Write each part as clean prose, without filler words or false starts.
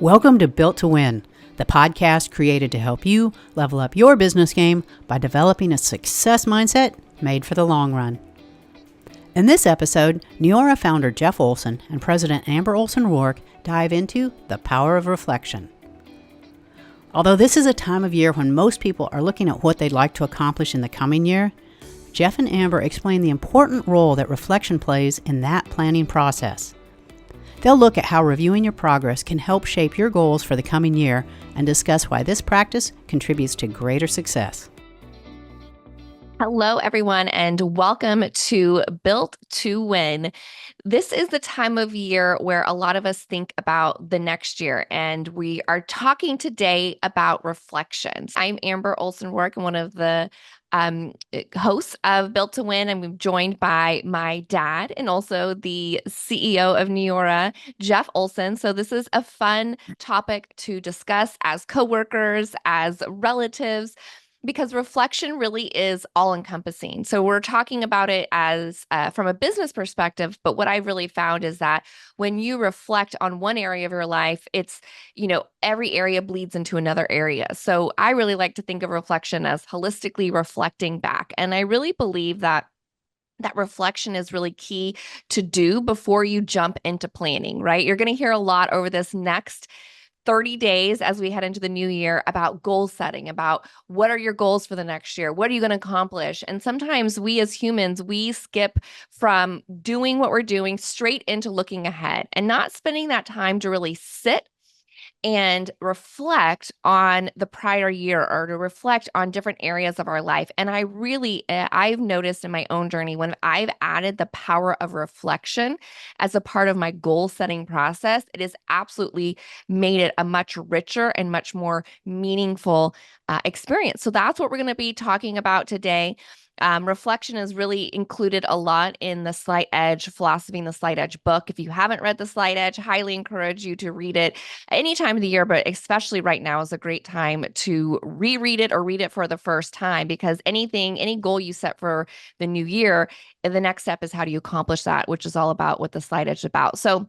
Welcome to Built to Win, the podcast created to help you level up your business game by developing a success mindset made for the long run. In this episode, Neora founder Jeff Olson and President Amber Olson Rourke dive into the power of reflection. Although this is a time of year when most people are looking at what they'd like to accomplish in the coming year, Jeff and Amber explain the important role that reflection plays in that planning process. They'll look at how reviewing your progress can help shape your goals for the coming year and discuss why this practice contributes to greater success. Hello, everyone, and welcome to Built to Win. This is the time of year where a lot of us think about the next year, and we are talking today about reflections. I'm Amber Olson Rourke, and one of the hosts of Built to Win. I'm joined by my dad and also the CEO of Neora, Jeff Olson. So this is a fun topic to discuss as coworkers, as relatives, because reflection really is all-encompassing. So we're talking about it as from a business perspective, but what I've really found is that when you reflect on one area of your life, it's, every area bleeds into another area. So I really like to think of reflection as holistically reflecting back. And I really believe that reflection is really key to do before you jump into planning, right? You're going to hear a lot over this next 30 days as we head into the new year about goal setting, about what are your goals for the next year? What are you going to accomplish? And sometimes we as humans, we skip from doing what we're doing straight into looking ahead and not spending that time to really sit and reflect on the prior year or to reflect on different areas of our life. And I've noticed in my own journey when I've added the power of reflection as a part of my goal setting process, it has absolutely made it a much richer and much more meaningful experience. So that's what we're going to be talking about today. Reflection is really included a lot in the Slight Edge philosophy in the Slight Edge book. If you haven't read the Slight Edge, highly encourage you to read it any time of the year, but especially right now is a great time to reread it or read it for the first time, because any goal you set for the new year, the next step is how do you accomplish that, which is all about what the Slight Edge is about. So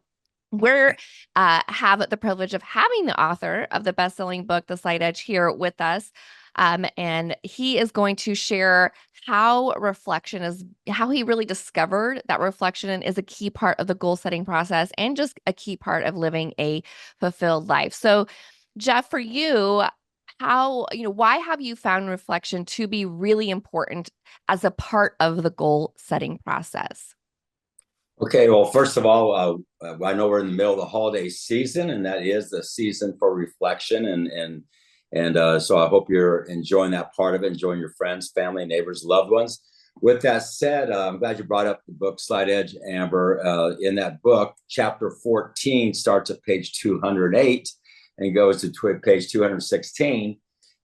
we're have the privilege of having the author of the best-selling book, The Slight Edge, here with us. And he is going to share how he really discovered that reflection is a key part of the goal setting process and just a key part of living a fulfilled life. So, Jeff, for you, why have you found reflection to be really important as a part of the goal setting process? Okay, well, first of all, I know we're in the middle of the holiday season, and that is the season for reflection. And so I hope you're enjoying that part of it, enjoying your friends, family, neighbors, loved ones. With that said, I'm glad you brought up the book Slight Edge, Amber. In that book, chapter 14 starts at page 208 and goes to page 216.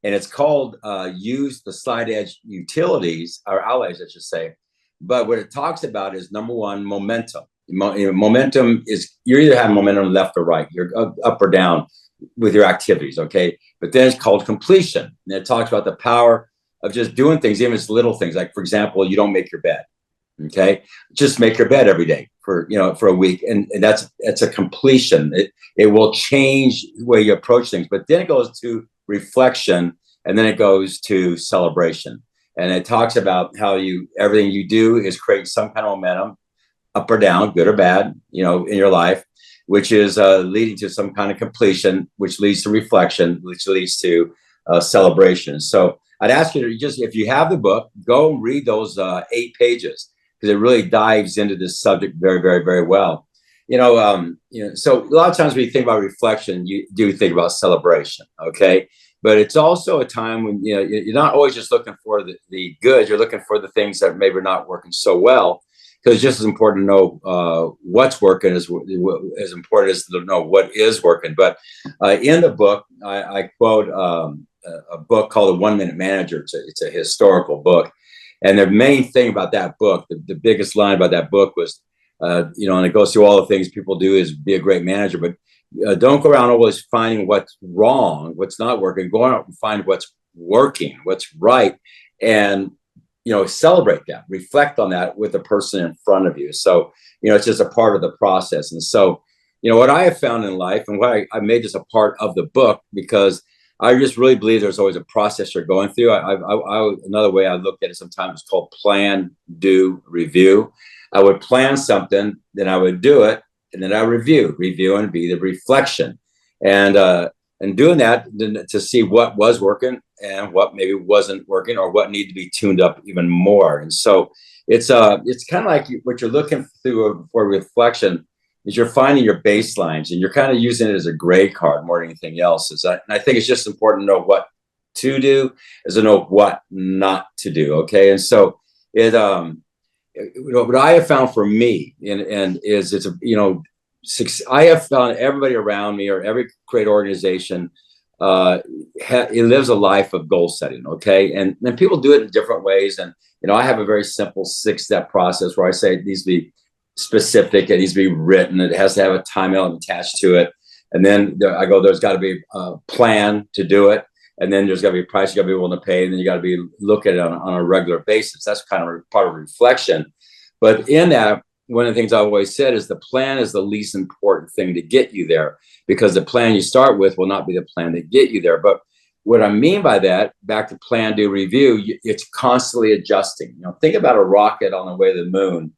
And it's called Use the Slight Edge Utilities, or Allies, I should say. But what it talks about is, number one, momentum. Momentum is, you're either having momentum left or right. You're up or down with your activities, okay? But then it's called completion. And it talks about the power of just doing things, even if it's little things. Like, for example, you don't make your bed, okay? Just make your bed every day for a week. And that's a completion. It will change the way you approach things. But then it goes to reflection, and then it goes to celebration. And it talks about how everything you do is create some kind of momentum, up or down, good or bad, in your life, which is leading to some kind of completion, which leads to reflection, which leads to celebration. So I'd ask you to just, if you have the book, go read those 8 pages, because it really dives into this subject very, very, very well. So a lot of times when you think about reflection, you do think about celebration, okay? But it's also a time when you're not always just looking for the good. You're looking for the things that maybe are not working so well, because it's just as important to know what's working as important as to know what is working. But in the book, I quote a book called The 1 Minute Manager. It's a historical book. And the main thing about that book, the biggest line about that book was, and it goes through all the things people do is be a great manager, but don't go around always finding what's wrong, what's not working. Go out and find what's working, what's right, and celebrate that, reflect on that with the person in front of you. So it's just a part of the process. And so what I have found in life, and why I made this a part of the book, because I just really believe there's always a process you're going through. Another way I look at it sometimes is called plan, do, review. I would plan something, then I would do it, and then I review and be the reflection. And doing that to see what was working and what maybe wasn't working, or what needed to be tuned up even more. And so it's kind of like what you're looking through for reflection is you're finding your baselines, and you're kind of using it as a grade card more than anything else. And I think it's just important to know what to do as to know what not to do. Okay. And so what I have found for me I have found everybody around me, or every great organization, it lives a life of goal setting. Okay. And people do it in different ways. And, I have a very simple 6-step process where I say it needs to be specific, it needs to be written, it has to have a time element attached to it. And then there's got to be a plan to do it. And then there's got to be a price you got to be willing to pay. And then you got to look at it on a regular basis. That's kind of part of reflection. But in that, one of the things I've always said is the plan is the least important thing to get you there, because the plan you start with will not be the plan to get you there. But what I mean by that, back to plan, do, review, it's constantly adjusting. Think about a rocket on the way to the moon.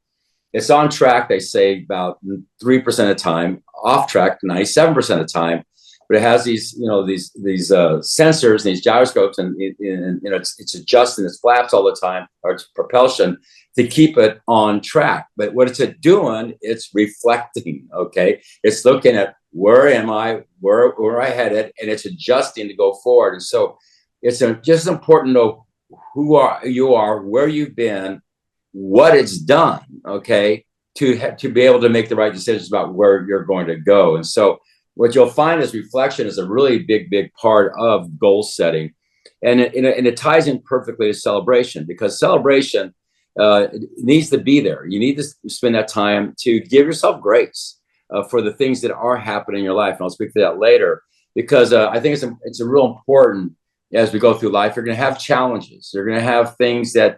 It's on track, they say, about 3% of the time, off track 97% of the time. But it has these sensors, these gyroscopes, and it's adjusting its flaps all the time, or its propulsion, to keep it on track. But what it's doing, it's reflecting. Okay, it's looking at where am I, where I headed, and it's adjusting to go forward. And so it's just important to know who you are, where you've been, what it's done. Okay, to be able to make the right decisions about where you're going to go. And so what you'll find is reflection is a really big part of goal setting. And it ties in perfectly to celebration, because celebration needs to be there. You need to spend that time to give yourself grace for the things that are happening in your life. And I'll speak to that later, because I think it's a real important, as we go through life, you're going to have challenges. You're going to have things that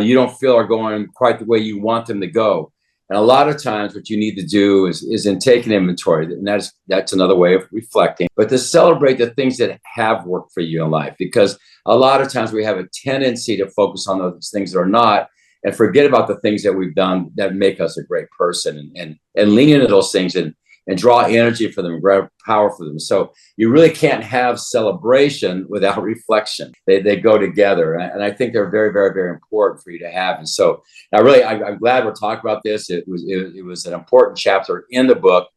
you don't feel are going quite the way you want them to go. And a lot of times what you need to do is in taking inventory, and that's another way of reflecting, but to celebrate the things that have worked for you in life. Because a lot of times we have a tendency to focus on those things that are not, and forget about the things that we've done that make us a great person, and lean into those things and draw energy for them, grab power for them. So you really can't have celebration without reflection. They go together. And I think they're very, very, very important for you to have. And so I'm glad we're talking about this. It was an important chapter in the book.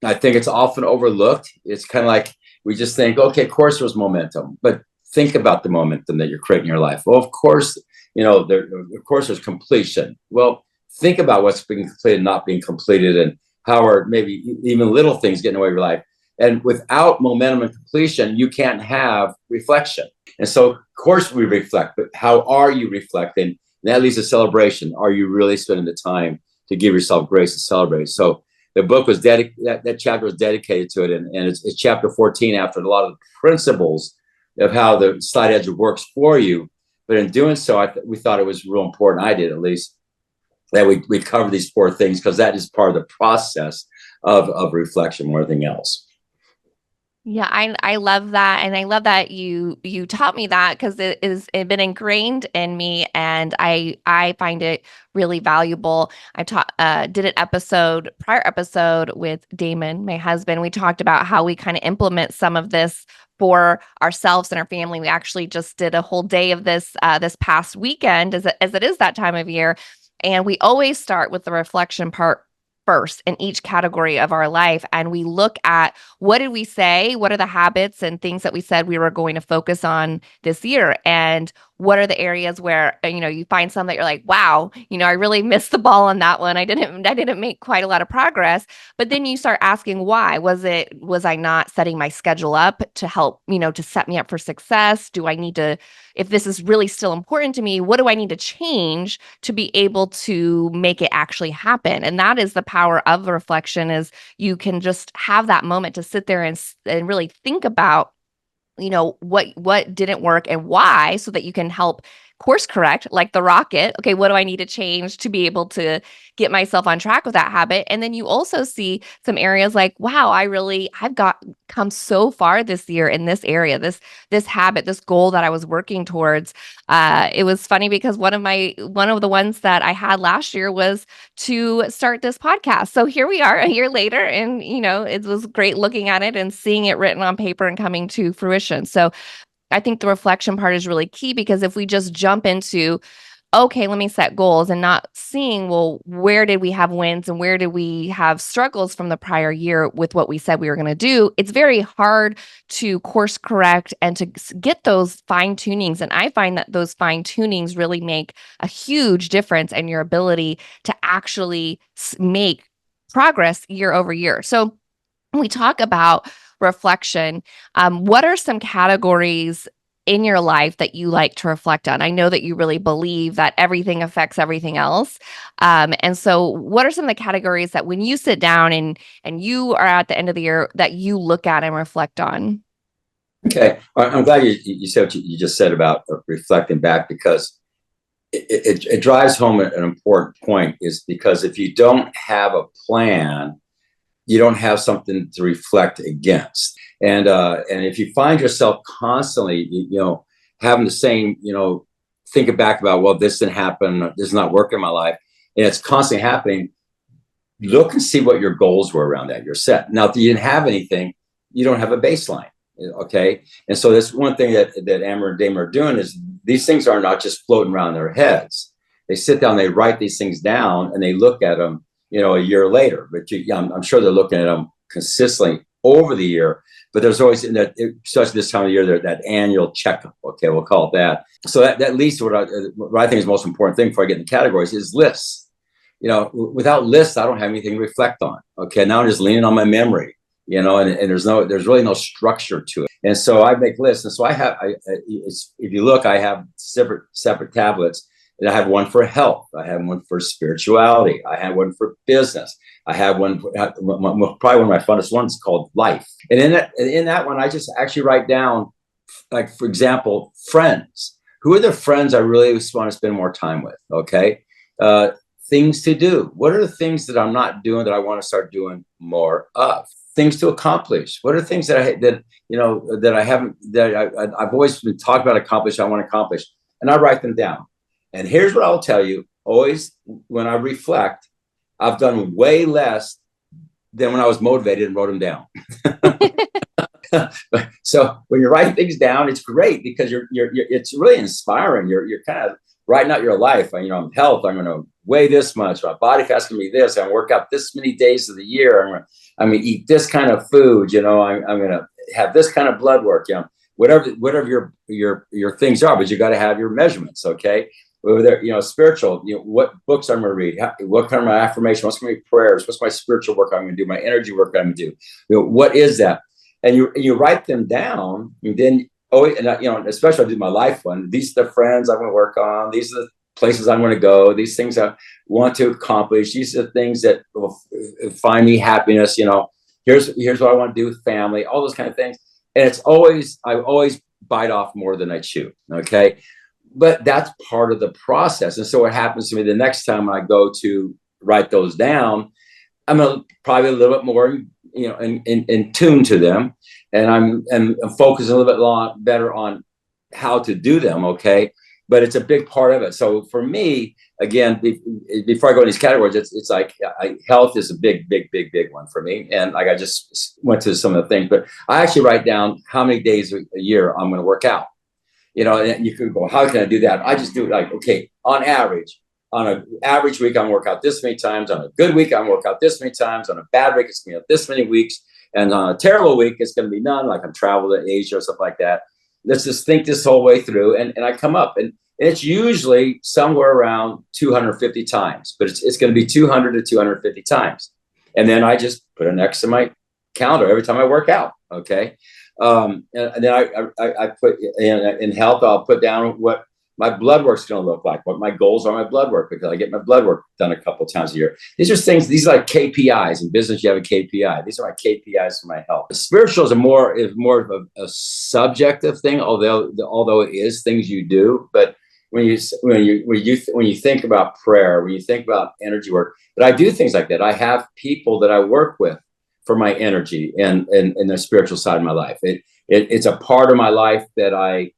I think it's often overlooked. It's kind of like we just think, okay, of course there's momentum, but think about the momentum that you're creating in your life. Well, of course, of course there's completion. Well, think about what's being completed, not being completed, and how are maybe even little things getting away with your life. And without momentum and completion, you can't have reflection. And so, of course, we reflect, but how are you reflecting? And that leads to celebration. Are you really spending the time to give yourself grace to celebrate? So the book was that chapter was dedicated to it. And it's chapter 14 after a lot of the principles of how the slight edge works for you. But in doing so, we thought it was real important, I did at least, that we cover these 4 things, because that is part of the process of reflection more than anything else. Yeah, I love that. And I love that you taught me that, because it's been ingrained in me, and I find it really valuable. I did an prior episode with Damon, my husband. We talked about how we kind of implement some of this for ourselves and our family. We actually just did a whole day of this past weekend, as it is that time of year. And we always start with the reflection part first in each category of our life. And we look at, what did we say? What are the habits and things that we said we were going to focus on this year? And what are the areas where, you find some that you're like, wow, I really missed the ball on that one. I didn't make quite a lot of progress. But then you start asking, why? Was I not setting my schedule up to help, to set me up for success? Do I need to, if this is really still important to me, what do I need to change to be able to make it actually happen? And that is the power of reflection, is you can just have that moment to sit there and really think about what didn't work and why, so that you can help course correct, like the rocket. Okay, what do I need to change to be able to get myself on track with that habit? And then you also see some areas like, wow, I've come so far this year in this area, this habit, this goal that I was working towards. It was funny because one of the ones that I had last year was to start this podcast. So here we are a year later, and it was great looking at it and seeing it written on paper and coming to fruition. So I think the reflection part is really key, because if we just jump into, okay, let me set goals, and not seeing, well, where did we have wins and where did we have struggles from the prior year with what we said we were going to do, it's very hard to course correct and to get those fine tunings. And I find that those fine tunings really make a huge difference in your ability to actually make progress year over year. So when we talk about reflection, what are some categories in your life that you like to reflect on? I know that you really believe that everything affects everything else. And so what are some of the categories that when you sit down and you are at the end of the year that you look at and reflect on? Okay. I'm glad you said what you just said about reflecting back, because it drives home an important point, is because if you don't have a plan, you don't have something to reflect against. And if you find yourself constantly, having the same, thinking back about, well, this didn't happen, this is not working in my life, and it's constantly happening, look and see what your goals were around that you're set. Now, if you didn't have anything, you don't have a baseline. Okay. And so that's one thing that Amber and Damon are doing, is these things are not just floating around their heads. They sit down, they write these things down, and they look at them, a year later. But I'm sure they're looking at them consistently over the year. But there's always, especially this time of year, that annual checkup. Okay, we'll call it that. So that leads to what I think is the most important thing before I get into categories is lists. Without lists, I don't have anything to reflect on. Okay, now I'm just leaning on my memory. And there's really no structure to it. And so I make lists. And so if you look, I have separate tablets. And I have one for health. I have one for spirituality. I have one for business. I have one, probably one of my funnest ones, called life. And in that one, I just actually write down, like, for example, friends. Who are the friends I really want to spend more time with? Okay. Things to do. What are the things that I'm not doing that I want to start doing more of? Things to accomplish. What are things that I've always been talking about accomplishing, I want to accomplish, and I write them down. And here's what I'll tell you, always when I reflect, I've done way less than when I was motivated and wrote them down. So when you're writing things down, it's great, because it's really inspiring. You're kind of writing out your life. I'm health, I'm going to weigh this much. My body fat's going to be this. I'm going to work out this many days of the year. I'm going to eat this kind of food. I'm going to have this kind of blood work. Whatever your things are, but you got to have your measurements. Okay. Over there, spiritual, what books I'm going to read, what kind of my affirmation, what's going to be prayers, what's my spiritual work I'm going to do, my energy work I'm going to do, what is that? And you write them down, and then, especially I do my life one, these are the friends I'm going to work on, these are the places I'm going to go, these things I want to accomplish, these are the things that will find me happiness, here's what I want to do with family, all those kind of things. And I always bite off more than I chew. Okay. But that's part of the process. And so what happens to me the next time I go to write those down, I'm probably a little bit more, in tune to them. And I'm focusing a little bit better on how to do them. Okay. But it's a big part of it. So for me, again, before I go to these categories, it's like health is a big one for me. And like I just went to some of the things, but I actually write down how many days a year I'm going to work out. And you could go, how can I do that? I just do it like, okay, on an average week, I'm gonna work out this many times. On a good week, I'm gonna work out this many times. On a bad week, it's gonna be this many weeks. And on a terrible week, it's gonna be none, like I'm traveling to Asia or something like that. Let's just think this whole way through. And I come up, and it's usually somewhere around 250 times, but it's gonna be 200 to 250 times. And then I just put an X in my calendar every time I work out. Okay. And then I put in health, I'll put down what my blood work's going to look like, what my goals are, my blood work, because I get my blood work done a couple of times a year. These are like KPIs. In business, you have a KPI. These are my KPIs for my health. Spiritual is more of a subjective thing, although it is things you do. But when you think about prayer, when you think about energy work, but I do things like that. I have people that I work with for my energy and the spiritual side of my life. It's a part of my life that I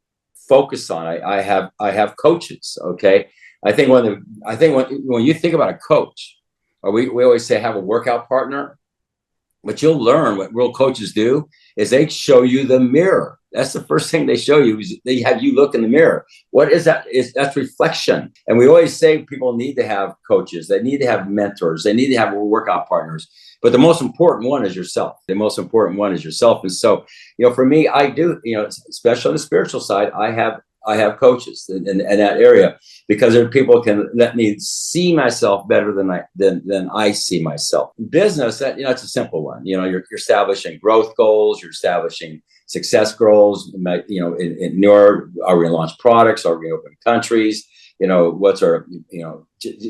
focus on. I have coaches. Okay, I think when you think about a coach, or we always say have a workout partner. What you'll learn, what real coaches do, is they show you the mirror. That's the first thing they show you, is they have you look in the mirror. What is that? That's reflection. And we always say people need to have coaches. They need to have mentors. They need to have workout partners. But the most important one is yourself. The most important one is yourself. And so, for me, I do, especially on the spiritual side, I have coaches in that area, because there are people can let me see myself better than I see myself. Business, that it's a simple one. You're establishing growth goals, you're establishing success goals. In Neora, are we going to launch products? Are we going to open countries? What's our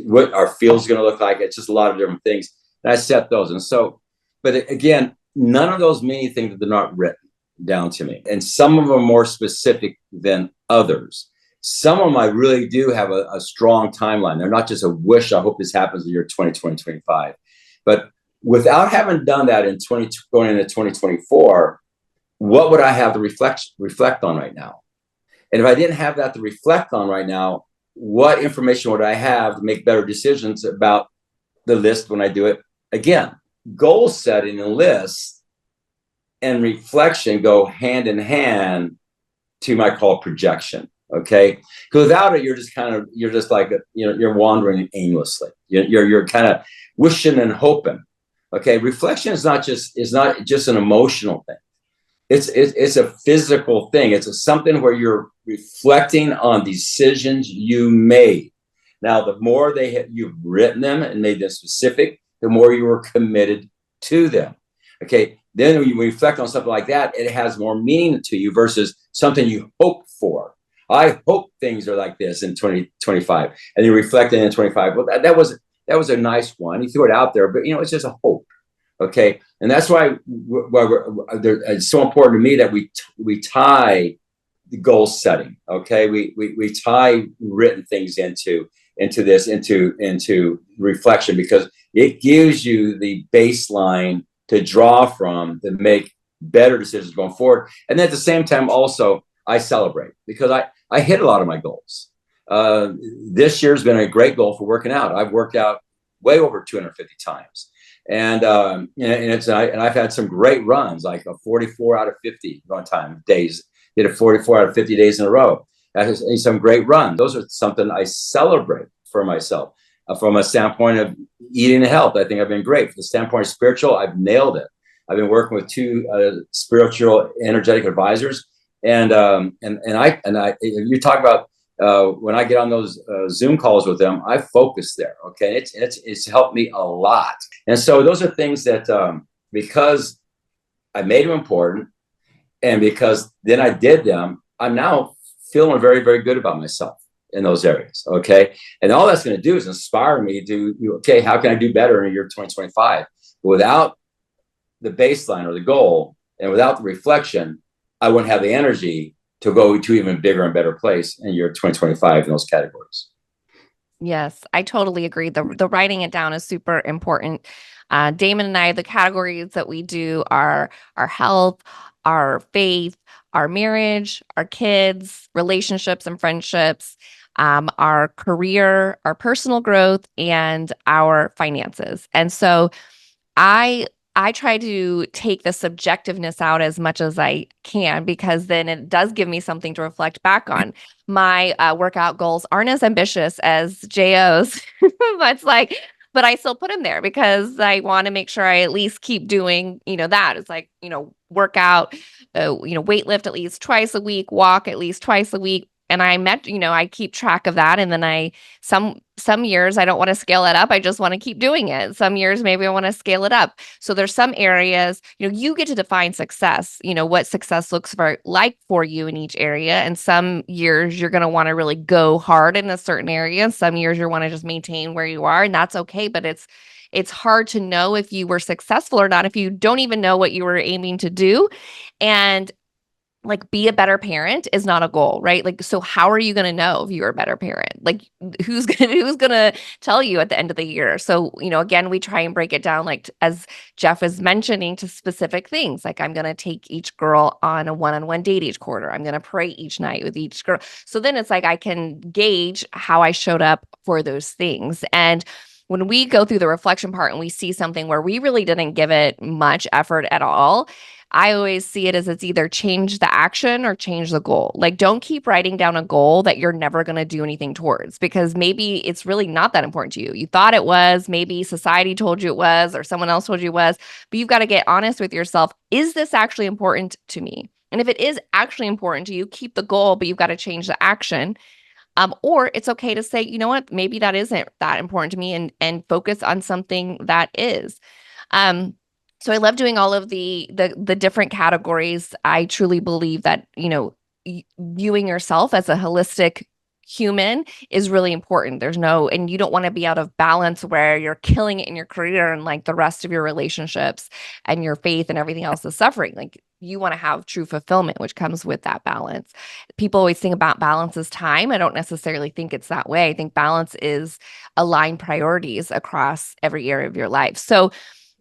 what our field's going to look like? It's just a lot of different things. And I set those, and so, but again, none of those mean anything that they're not written down to me. And some of them are more specific than others. Some of them I really do have a strong timeline. They're not just a wish, I hope this happens in the year 2020, 2025. But without having done that going into 2024, what would I have to reflect on right now? And if I didn't have that to reflect on right now, what information would I have to make better decisions about the list when I do it again? Goal setting and lists and reflection go hand in hand to my call projection. Okay, because without it, you're just like you're wandering aimlessly. You're kind of wishing and hoping. Okay, reflection is not just an emotional thing. It's a physical thing. It's something where you're reflecting on decisions you made. Now, the more you've written them and made them specific, the more you were committed to them. Okay, then when you reflect on something like that, it has more meaning to you versus something you hope for. I hope things are like this in 2025, and you reflect in 25. Well, that was a nice one. You threw it out there, but it's just a hope. Okay, and that's why it's so important to me that we tie the goal setting. Okay, we tie written things into reflection, because it gives you the baseline to draw from to make better decisions going forward. And at the same time, also, I celebrate, because I hit a lot of my goals. This year's been a great goal for working out. I've worked out way over 250 times. And I've had some great runs, like a 44 out of 50 one time days. Did a 44 out of 50 days in a row. That is some great runs. Those are something I celebrate for myself. From a standpoint of eating and health, I think I've been great. From the standpoint of spiritual, I've nailed it. I've been working with two spiritual energetic advisors, and you talk about when I get on those Zoom calls with them, I focus there. Okay, it's helped me a lot. And so those are things that because I made them important, and because then I did them, I'm now feeling very, very good about myself in those areas. Okay, and all that's going to do is inspire me to how can I do better in the year 2025? Without the baseline or the goal, and without the reflection, I wouldn't have the energy to go to even bigger and better place in year 2025 in those categories. Yes, I totally agree. The writing it down is super important. Damon and I, the categories that we do are our health, our faith, our marriage, our kids, relationships and friendships, our career, our personal growth, and our finances. And so I try to take the subjectiveness out as much as I can, because then it does give me something to reflect back on. My workout goals aren't as ambitious as JO's. But I still put them there because I want to make sure I at least keep doing, that. It's like, workout, weight lift at least twice a week, walk at least twice a week. And I keep track of that. And then some years I don't want to scale it up. I just want to keep doing it. Some years, maybe I want to scale it up. So there's some areas, you get to define success, what success looks like for you in each area. And some years you're going to want to really go hard in a certain area. And some years you want to just maintain where you are, and that's okay. But it's hard to know if you were successful or not if you don't even know what you were aiming to do. And like be a better parent is not a goal, right? Like, so how are you going to know if you're a better parent? Like who's going to tell you at the end of the year? So, again, we try and break it down, like as Jeff is mentioning, to specific things. Like I'm going to take each girl on a one-on-one date each quarter. I'm going to pray each night with each girl. So then it's like I can gauge how I showed up for those things. And when we go through the reflection part and we see something where we really didn't give it much effort at all, I always see it as it's either change the action or change the goal. Like, don't keep writing down a goal that you're never going to do anything towards, because maybe it's really not that important to you. You thought it was, maybe society told you it was, or someone else told you it was, but you've got to get honest with yourself. Is this actually important to me? And if it is actually important to you, keep the goal, but you've got to change the action. Or it's okay to say, you know what, maybe that isn't that important to me, and focus on something that is. So I love doing all of the different categories. I truly believe that, viewing yourself as a holistic human is really important. And you don't want to be out of balance where you're killing it in your career and like the rest of your relationships and your faith and everything else is suffering. Like you want to have true fulfillment, which comes with that balance. People always think about balance as time. I don't necessarily think it's that way. I think balance is aligned priorities across every area of your life. So,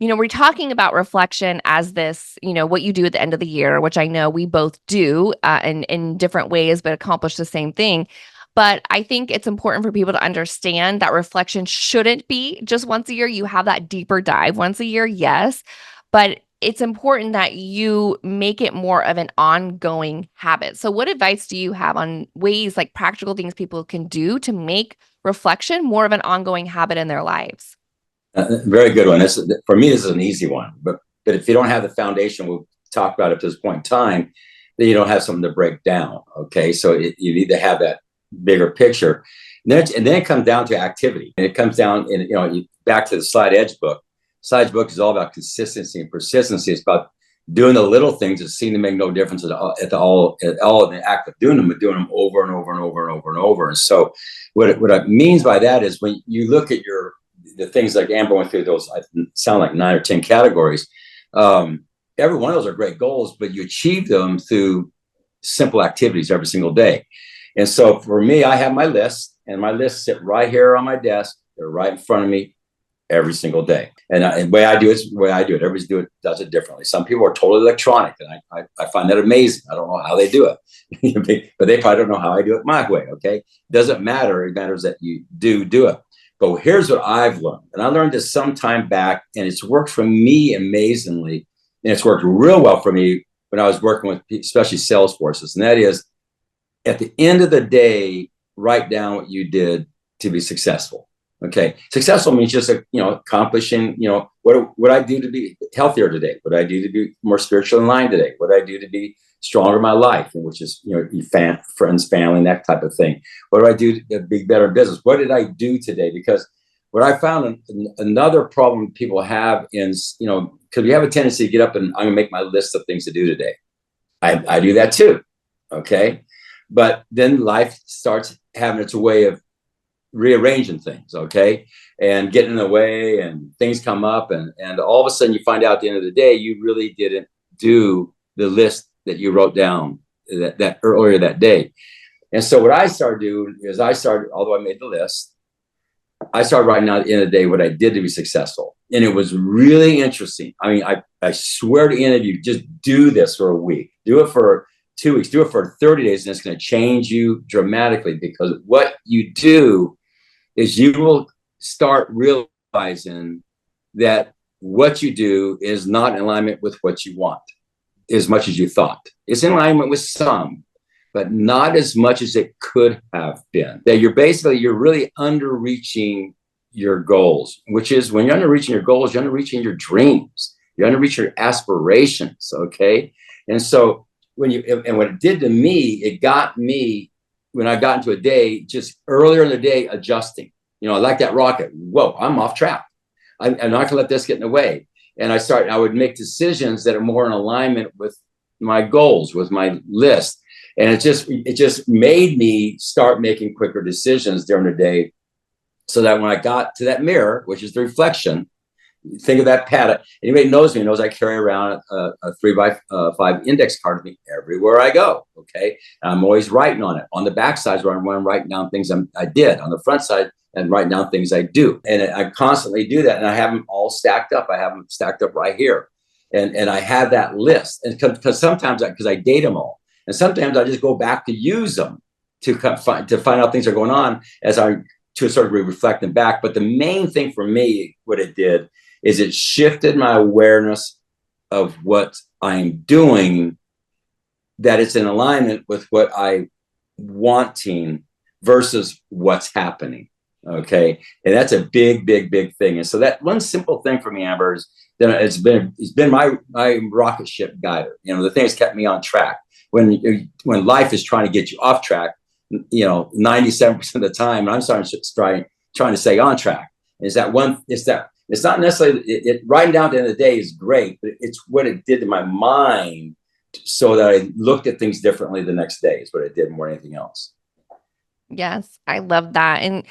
we're talking about reflection as this, what you do at the end of the year, which I know we both do in different ways, but accomplish the same thing. But I think it's important for people to understand that reflection shouldn't be just once a year. You have that deeper dive once a year, yes, but it's important that you make it more of an ongoing habit. So what advice do you have on ways, like practical things people can do to make reflection more of an ongoing habit in their lives? Very good one. For me, this is an easy one. But if you don't have the foundation we'll talk about up to this point in time, then you don't have something to break down. Okay, so you need to have that bigger picture, and then it comes down to activity, and it comes down back to the Slide Edge book. Slide Edge book is all about consistency and persistency. It's about doing the little things that seem to make no difference at all in the act of doing them, but doing them over and over and over and over and over. And so, what it means by that is when you look at the things like Amber went through, those sound like 9 or 10 categories. Every one of those are great goals, but you achieve them through simple activities every single day. And so for me, I have my list, and my lists sit right here on my desk. They're right in front of me every single day. And the way I do it is the way I do it. Everybody does it differently. Some people are totally electronic, and I find that amazing. I don't know how they do it, but they probably don't know how I do it my way. Okay, it doesn't matter. It matters that you do it. But here's what I've learned, and I learned this some time back, and it's worked for me amazingly, and it's worked real well for me when I was working with especially sales forces, and that is, at the end of the day, write down what you did to be successful. Okay, successful means just accomplishing. What I do to be healthier today? What I do to be more spiritually aligned today? What I do to be stronger in my life, and which is friends, family, that type of thing. What do I do to be better in business? What did I do today? Because what I found another problem people have is because we have a tendency to get up and I'm gonna make my list of things to do today. I do that too. Okay, but then life starts having its way of rearranging things, okay, and getting in the way, and things come up, and all of a sudden you find out at the end of the day you really didn't do the list that you wrote down that earlier that day. And so what I started doing is although I made the list, I started writing out at the end of the day what I did to be successful. And it was really interesting. I mean, I swear to any of you, just do this for a week, do it for 2 weeks, do it for 30 days, and it's going to change you dramatically, because what you do is you will start realizing that what you do is not in alignment with what you want as much as you thought. It's in alignment with some, but not as much as it could have been. That you're really underreaching your goals, which is when you're underreaching your goals, you're underreaching your dreams, you're underreaching your aspirations, okay? And so what it did to me, it got me, when I got into a day, just earlier in the day, adjusting. Like that rocket, whoa, I'm off track. I'm not gonna let this get in the way. And I would make decisions that are more in alignment with my goals, with my list. And it just made me start making quicker decisions during the day, so that when I got to that mirror, which is the reflection, think of that pad. Anybody knows me knows I carry around a 3x5 index card with me everywhere I go. Okay, and I'm always writing on it. On the back side is where I'm writing down things I did. On the front side, and write down things I do, and I constantly do that. And I have them all stacked up. I have them stacked up right here, and I have that list. And because sometimes because I date them all, and sometimes I just go back to use them to find out things are going on as I, to a certain degree, reflect them back. But the main thing for me, what it did is it shifted my awareness of what I'm doing, that it's in alignment with what I wanting versus what's happening. Okay. And that's a big thing. And so that one simple thing for me, Amber, is that it's been my rocket ship guider. You know, the thing that's kept me on track when life is trying to get you off track, you know, 97% of the time, and I'm trying to stay on track. Is that one? It's not necessarily writing down at the end of the day is great, but it's what it did to my mind, so that I looked at things differently the next day. Is what it did more than anything else. Yes, I love that. And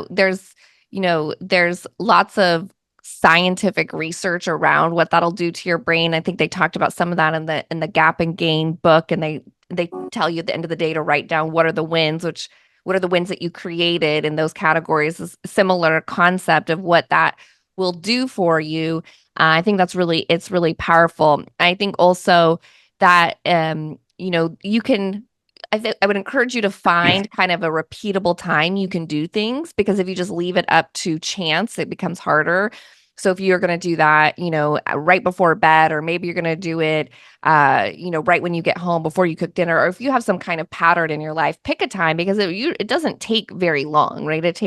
there's lots of scientific research around what that'll do to your brain. I think they talked about some of that in the Gap and Gain book, and they tell you at the end of the day to write down what are the wins that you created in those categories. Is a similar concept of what that will do for you. I think it's really powerful. I think also that you can. I would encourage you to find kind of a repeatable time you can do things, because if you just leave it up to chance, it becomes harder. So if you're going to do that, right before bed, or maybe you're going to do it, right when you get home before you cook dinner, or if you have some kind of pattern in your life, pick a time, because it doesn't take very long, right? It's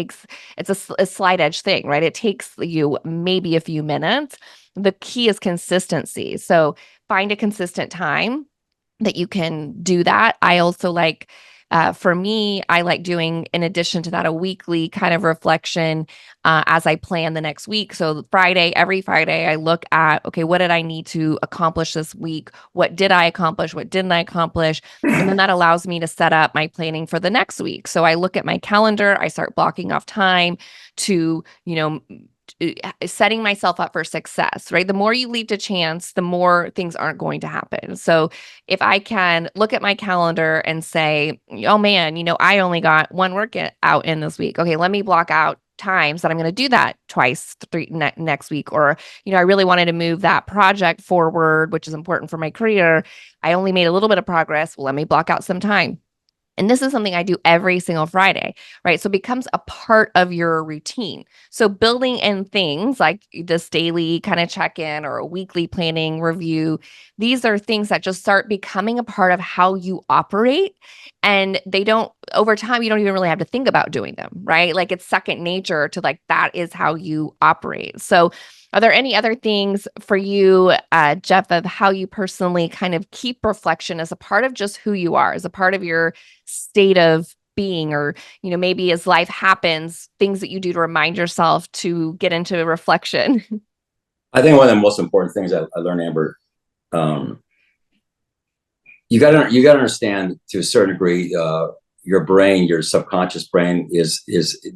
a slight edge thing, right? It takes you maybe a few minutes. The key is consistency. So find a consistent time that you can do that. I also like, for me, I like doing, in addition to that, a weekly kind of reflection as I plan the next week. So every Friday, I look at, okay, what did I need to accomplish this week? What did I accomplish? What didn't I accomplish? And then that allows me to set up my planning for the next week. So I look at my calendar, I start blocking off time to, setting myself up for success, right? The more you leave to chance, the more things aren't going to happen. So if I can look at my calendar and say, oh man, I only got one workout in this week. Okay, let me block out times that I'm going to do that twice, next week. Or, I really wanted to move that project forward, which is important for my career. I only made a little bit of progress. Well, let me block out some time. And this is something I do every single Friday, right? So it becomes a part of your routine. So building in things like this daily kind of check-in or a weekly planning review, these are things that just start becoming a part of how you operate. And over time, you don't even really have to think about doing them, right? Like it's second nature to that is how you operate. So are there any other things for you, Jeff, of how you personally kind of keep reflection as a part of just who you are, as a part of your state of being, or, maybe as life happens, things that you do to remind yourself to get into reflection? I think one of the most important things I learned, Amber, you got to understand to a certain degree, your brain, your subconscious brain is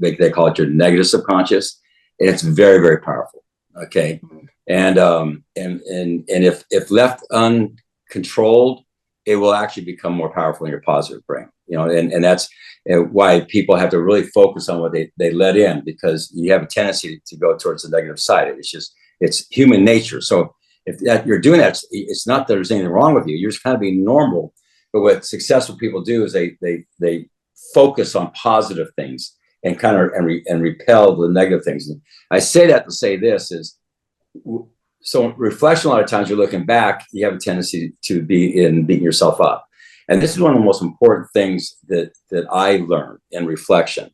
they call it your negative subconscious, and it's very, very powerful. Okay. And if left uncontrolled, it will actually become more powerful in your positive brain, and that's why people have to really focus on what they let in, because you have a tendency to go towards the negative side. It's human nature. So if you're doing that, it's not that there's anything wrong with you. You're just kind of being normal. But what successful people do is they focus on positive things and kind of and repel the negative things. And I say that to say this is, so reflection, a lot of times you're looking back, you have a tendency to be in beating yourself up. And this is one of the most important things that I learned in reflection,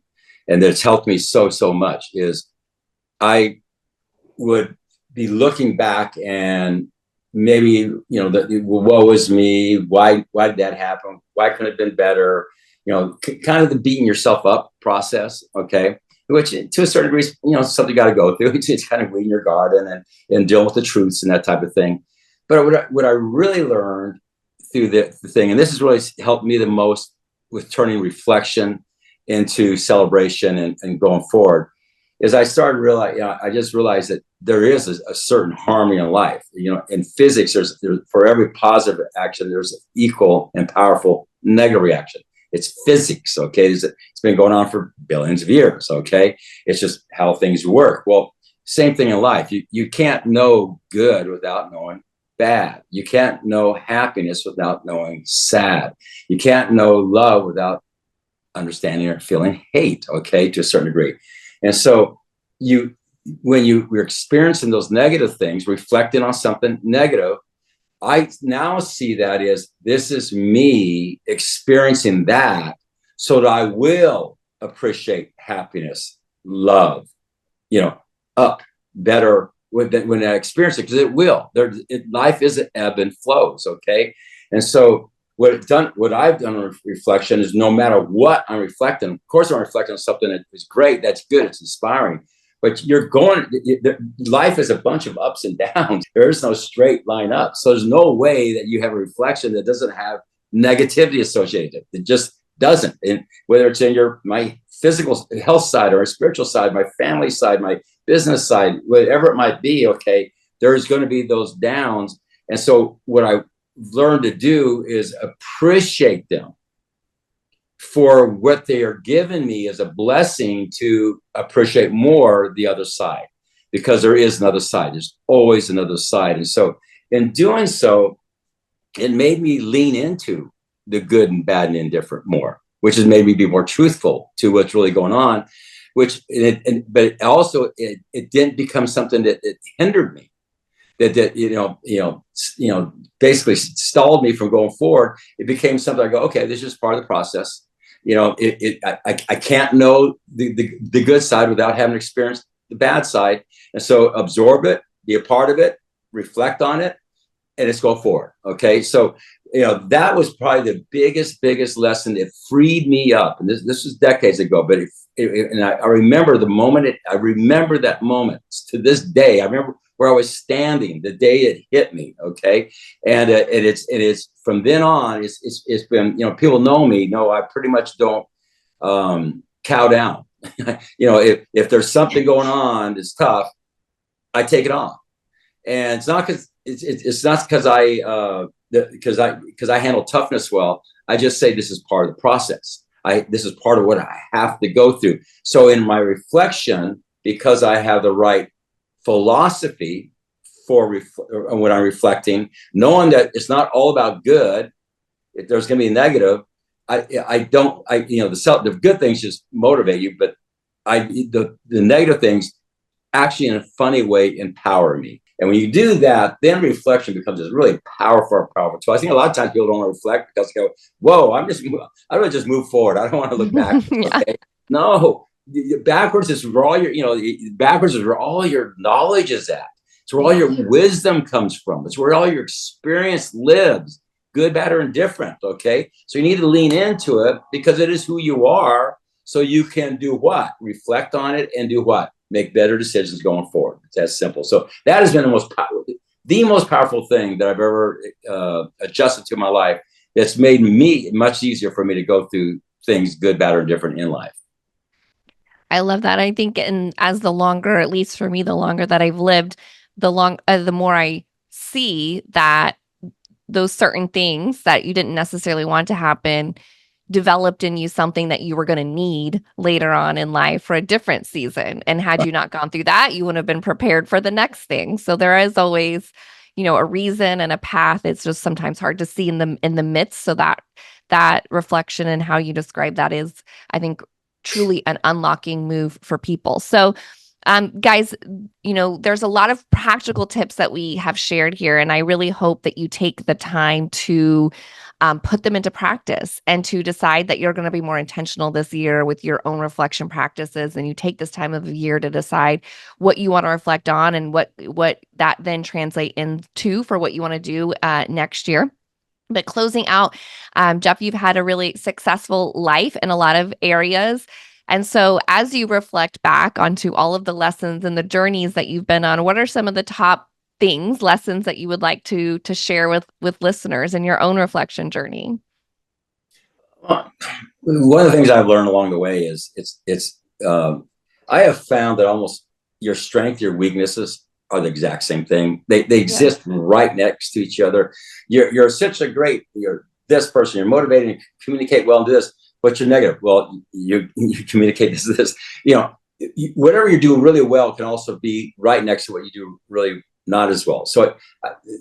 and that's helped me so much, is I would be looking back and maybe, woe is me. Why did that happen? Why couldn't it have been better? Kind of the beating yourself up process. Okay. Which to a certain degree, something you got to go through. It's kind of weeding your garden and deal with the truths and that type of thing. But what I really learned through the thing, and this has really helped me the most with turning reflection into celebration and going forward, is I started I just realized that there is a certain harmony in life. You know, in physics, there's for every positive action, there's an equal and powerful negative reaction. It's physics, okay? It's been going on for billions of years, okay? It's just how things work. Well, same thing in life. You can't know good without knowing bad. You can't know happiness without knowing sad. You can't know love without understanding or feeling hate, okay, to a certain degree. And so when you're experiencing those negative things, reflecting on something negative, I now see that as this is me experiencing that so that I will appreciate happiness, love, you know, up better when I experience it, because it will. Life is an ebb and flows, okay? And so what I've done on reflection is no matter what I'm reflecting, of course I'm reflecting on something that is great, that's good, it's inspiring, but life is a bunch of ups and downs. There is no straight line up. So there's no way that you have a reflection that doesn't have negativity associated. It just doesn't. And whether it's in my physical health side or my spiritual side, my family side, my business side, whatever it might be, okay, there's going to be those downs. And so what I learned to do is appreciate them for what they are giving me as a blessing, to appreciate more the other side, because there is another side. There's always another side. And so in doing so, it made me lean into the good and bad and indifferent more, which has made me be more truthful to what's really going on, but it also didn't become something that hindered me. That basically stalled me from going forward. It became something I go, okay, this is part of the process. You know, I can't know the good side without having experienced the bad side. And so absorb it, be a part of it, reflect on it, and let's go forward. Okay. So, that was probably the biggest lesson. It freed me up. And this was decades ago, but I remember the moment, I remember that moment to this day. I remember where I was standing the day it hit me. Okay. And it's from then on, it's been, people know me, know I pretty much don't cow down. If there's something going on that's tough, I take it on. And it's not because I handle toughness well. I just say this is part of the process. This is part of what I have to go through. So in my reflection, because I have the right philosophy for when I'm reflecting, knowing that it's not all about good, there's going to be negative. The good things just motivate you, but the negative things actually in a funny way empower me. And when you do that, then reflection becomes this really powerful. So I think a lot of times people don't want to reflect because they go, whoa, I want to just move forward. I don't want to look back. Yeah. Okay? No, backwards is where all your knowledge is at. It's where all your wisdom comes from. It's where all your experience lives, good, bad, or indifferent. Okay. So you need to lean into it because it is who you are. So you can do what? Reflect on it and do what? Make better decisions going forward. It's that simple. So that has been the most powerful thing that I've ever adjusted to my life. That's made me much easier for me to go through things good, bad, or different in life. I love that. I think, and as the longer, at least for me, the longer that I've lived, the more I see that those certain things that you didn't necessarily want to happen developed in you something that you were going to need later on in life for a different season. And had you not gone through that, you wouldn't have been prepared for the next thing. So there is always, a reason and a path. It's just sometimes hard to see in the midst. So that reflection and how you describe that is, I think, truly an unlocking move for people. So guys, there's a lot of practical tips that we have shared here, and I really hope that you take the time to put them into practice and to decide that you're going to be more intentional this year with your own reflection practices. And you take this time of the year to decide what you want to reflect on and what that then translate into for what you want to do next year. But closing out, Jeff, you've had a really successful life in a lot of areas. And so as you reflect back onto all of the lessons and the journeys that you've been on, what are some of the top lessons that you would like to share with listeners in your own reflection journey? One of the things I've learned along the way is I have found that almost your strength, your weaknesses are the exact same thing. They exist right next to each other. You're such a great, you're this person, you're motivated and communicate well and do this, but you're negative. Well, you communicate this. Whatever you do really well can also be right next to what you do really not as well. So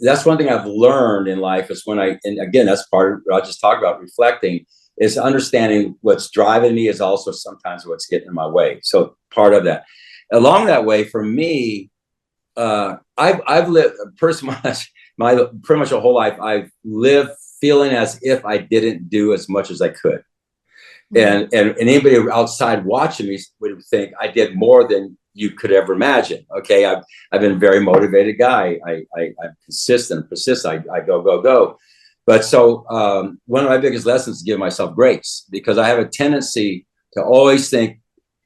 that's one thing I've learned in life is and again, that's part of what I just talked about, reflecting, is understanding what's driving me is also sometimes what's getting in my way. So part of that. Along that way, for me, I've lived pretty much a whole life. I've lived feeling as if I didn't do as much as I could. And anybody outside watching me would think I did more than you could ever imagine. Okay, I've been a very motivated guy. I'm consistent, persistent. I go. But so one of my biggest lessons is to give myself grace, because I have a tendency to always think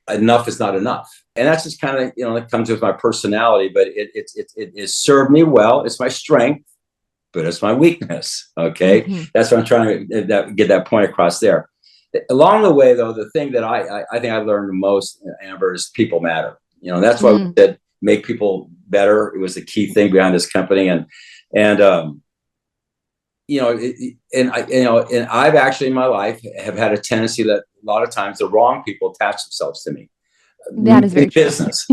enough is not enough, and that's just kind of it comes with my personality. But it served me well. It's my strength, but it's my weakness. Okay, that's what I'm trying to get that point across there. Along the way, though, the thing that I think I learned the most, Amber, is people matter. That's why we said make people better. It was the key thing behind this company, and I've actually in my life have had a tendency that a lot of times the wrong people attach themselves to me. That is very true. Business,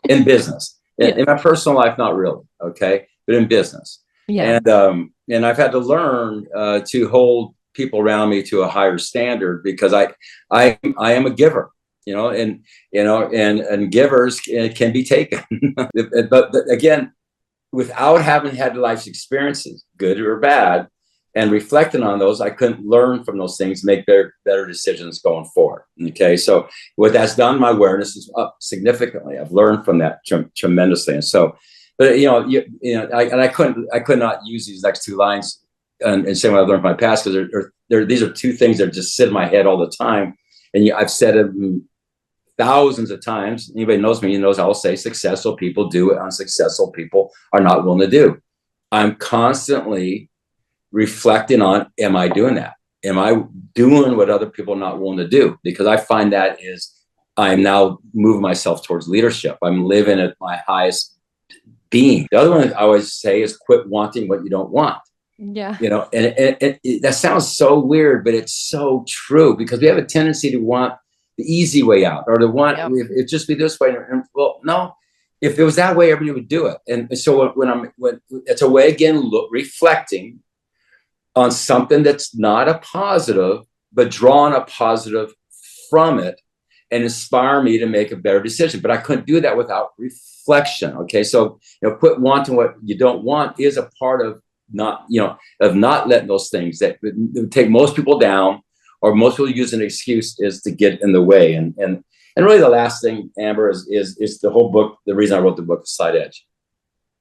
in business, in my personal life, not really. Okay, but in business, and I've had to learn to hold people around me to a higher standard, because I am a giver, and givers can be taken, but again, without having had life's experiences, good or bad, and reflecting on those, I couldn't learn from those things, make better decisions going forward. Okay, so what that's done, my awareness is up significantly. I've learned from that tremendously, and so, but I could not use these next two lines and say what I've learned from my past, because these are two things that just sit in my head all the time, and I've said it thousands of times. Anybody knows me, knows I'll say successful people do what unsuccessful people are not willing to do. I'm constantly reflecting on, am I doing that? Am I doing what other people are not willing to do? Because I find that I'm now moving myself towards leadership. I'm living at my highest being. The other one I always say is quit wanting what you don't want. Yeah. And that sounds so weird, but it's so true, because we have a tendency to want the easy way out, or to want it just be this way. And well, no, if it was that way, everybody would do it. And so when it's a way, again, reflecting on something that's not a positive, but drawing a positive from it and inspire me to make a better decision. But I couldn't do that without reflection. Okay, so quit wanting what you don't want is a part of not letting those things that would take most people down, or most people use an excuse, is to get in the way. And really the last thing, Amber, is the whole book. The reason I wrote the book, The Slight Edge.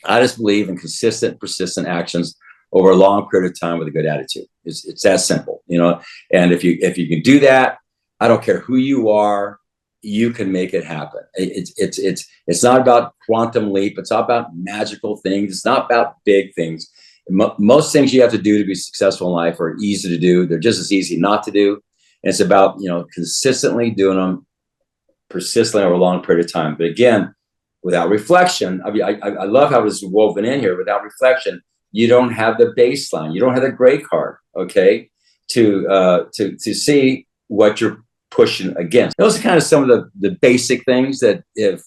I just believe in consistent, persistent actions over a long period of time with a good attitude. It's that simple, and if you can do that, I don't care who you are, you can make it happen. It's not about quantum leap. It's not about magical things. It's not about big things. Most things you have to do to be successful in life are easy to do. They're just as easy not to do. And it's about, consistently doing them, persistently over a long period of time. But again, without reflection, I love how this is woven in here. Without reflection, you don't have the baseline. You don't have the gray card, okay, to see what you're pushing against. Those are kind of some of the basic things that have,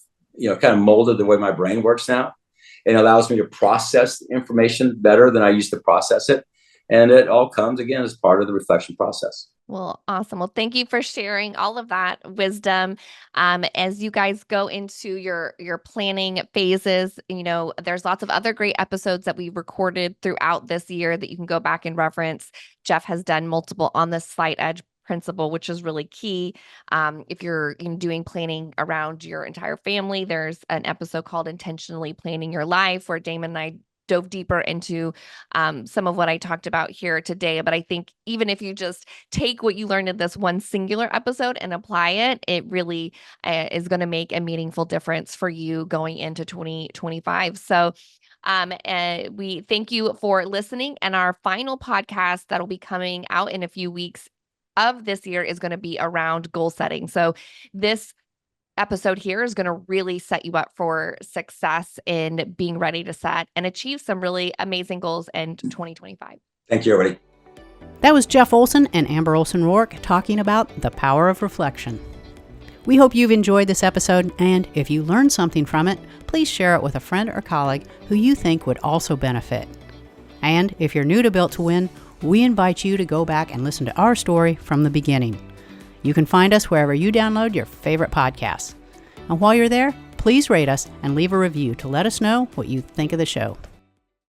kind of molded the way my brain works now. It allows me to process information better than I used to process it. And it all comes, again, as part of the reflection process. Well, awesome. Well, thank you for sharing all of that wisdom. As you guys go into your planning phases, there's lots of other great episodes that we recorded throughout this year that you can go back and reference. Jeff has done multiple on the slight edge principle, which is really key. If you're doing planning around your entire family, there's an episode called Intentionally Planning Your Life, where Damon and I dove deeper into some of what I talked about here today. But I think even if you just take what you learned in this one singular episode and apply it, it really is going to make a meaningful difference for you going into 2025. So we thank you for listening. And our final podcast that'll be coming out in a few weeks of this year is going to be around goal setting. So this episode here is going to really set you up for success in being ready to set and achieve some really amazing goals in 2025. Thank you, everybody. That was Jeff Olson and Amber Olson Rourke talking about the power of reflection. We hope you've enjoyed this episode, and if you learned something from it, please share it with a friend or colleague who you think would also benefit. And if you're new to Built to Win, we invite you to go back and listen to our story from the beginning. You can find us wherever you download your favorite podcasts. And while you're there, please rate us and leave a review to let us know what you think of the show.